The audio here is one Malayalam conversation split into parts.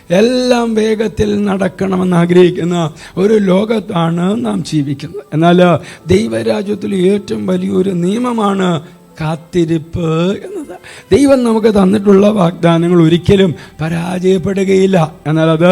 എല്ലാം വേഗത്തിൽ നടക്കണമെന്ന് ആഗ്രഹിക്കുന്ന ഒരു ലോകത്താണ് നാം ജീവിക്കുന്നത്. എന്നാൽ ദൈവരാജ്യത്തിൽ ഏറ്റവും വലിയൊരു നിയമമാണ് കാത്തിരിപ്പ് എന്നത്. ദൈവം നമുക്ക് തന്നിട്ടുള്ള വാഗ്ദാനങ്ങൾ ഒരിക്കലും പരാജയപ്പെടുകയില്ല. എന്നാൽ അത്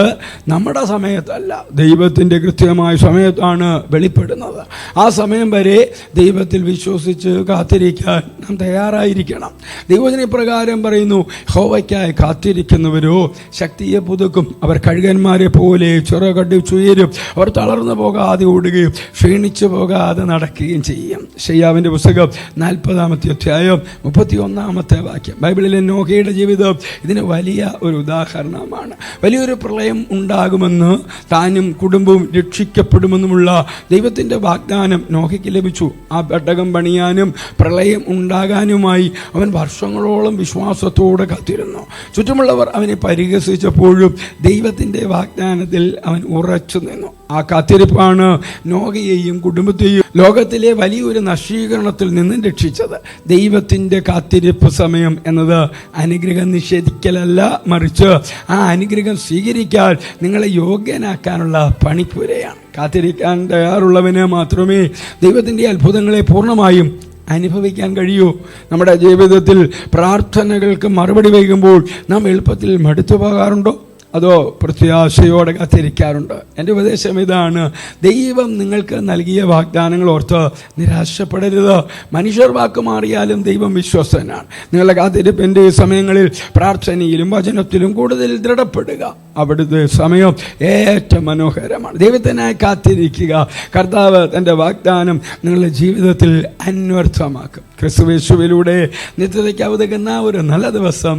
നമ്മുടെ സമയത്തല്ല, ദൈവത്തിൻ്റെ കൃത്യമായ സമയത്താണ് വെളിപ്പെടുന്നത്. ആ സമയം വരെ ദൈവത്തിൽ വിശ്വസിച്ച് കാത്തിരിക്കാൻ നാം തയ്യാറായിരിക്കണം. ദൈവത്തിന് ഇപ്രകാരം പറയുന്നു, യഹോവയ്ക്കായി കാത്തിരിക്കുന്നവരോ ശക്തിയെ പുതുക്കും, അവർ കഴുകന്മാരെ പോലെ ചിറകടിച്ചുയരും, അവർ തളർന്നു പോകാതെ ഓടുകയും ക്ഷീണിച്ചു പോകാതെ നടക്കുകയും ചെയ്യും. യെശയ്യാവിൻ്റെ പുസ്തകം 40-ാമത്തെ അധ്യായം 31-ാമത്തെ വാക്യം. ബൈബിളിലെ നോഹയുടെ ജീവിതം ഇതിന് വലിയ ഒരു ഉദാഹരണമാണ്. വലിയൊരു പ്രളയം ഉണ്ടാകുമെന്ന്, താനും കുടുംബവും രക്ഷിക്കപ്പെടുമെന്നുമുള്ള ദൈവത്തിൻ്റെ വാഗ്ദാനം നോഹയ്ക്ക് ലഭിച്ചു. ആ പെട്ടകം പണിയാനും പ്രളയം ഉണ്ടാകാനുമായി അവൻ വർഷങ്ങളോളം വിശ്വാസത്തോടെ കാത്തിരുന്നു. ചുറ്റുമുള്ളവർ അവനെ പരിഹസിച്ചപ്പോഴും ദൈവത്തിൻ്റെ വാഗ്ദാനത്തിൽ അവൻ ഉറച്ചു നിന്നു. ആ കാത്തിരിപ്പാണ് നോഹയെയും കുടുംബത്തെയും ലോകത്തിലെ വലിയൊരു നശീകരണത്തിൽ നിന്നും രക്ഷിച്ചത്. ദൈവത്തിൻ്റെ കാത്തിരിപ്പ് സമയം എന്നത് അനുഗ്രഹം നിഷേധിക്കലല്ല, മറിച്ച് ആ അനുഗ്രഹം സ്വീകരിക്കാൻ നിങ്ങളെ യോഗ്യനാക്കാനുള്ള പണിപ്പുരയാണ്. കാത്തിരിക്കാൻ തയ്യാറുള്ളവന് മാത്രമേ ദൈവത്തിൻ്റെ അത്ഭുതങ്ങളെ പൂർണ്ണമായും അനുഭവിക്കാൻ കഴിയൂ. നമ്മുടെ ജീവിതത്തിൽ പ്രാർത്ഥനകൾക്ക് മറുപടി വൈകുമ്പോൾ നാം എളുപ്പത്തിൽ മടുത്തു പോകാറുണ്ടോ, അതോ പ്രത്യാശയോടെ കാത്തിരിക്കാറുണ്ട്? എൻ്റെ ഉപദേശം ഇതാണ്: ദൈവം നിങ്ങൾക്ക് നൽകിയ വാഗ്ദാനങ്ങൾ ഓർത്ത് നിരാശപ്പെടരുത്. മനുഷ്യർ വാക്ക് മാറിയാലും ദൈവം വിശ്വസ്തനാണ്. നിങ്ങളുടെ കാത്തിരിപ്പിൻ്റെ സമയങ്ങളിൽ പ്രാർത്ഥനയിലും വചനത്തിലും കൂടുതൽ ദൃഢപ്പെടുക. അവിടുത്തെ സമയം ഏറ്റവും മനോഹരമാണ്. ദൈവത്തിനായി കാത്തിരിക്കുക. കർത്താവ് തൻ്റെ വാഗ്ദാനം നിങ്ങളുടെ ജീവിതത്തിൽ അന്വർത്ഥമാക്കും. ക്രിസ്തുയേശുവിലൂടെ നിത്യതയ്ക്ക് ഉതകുന്ന ഒരു നല്ല ദിവസം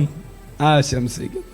ആശംസിക്കും.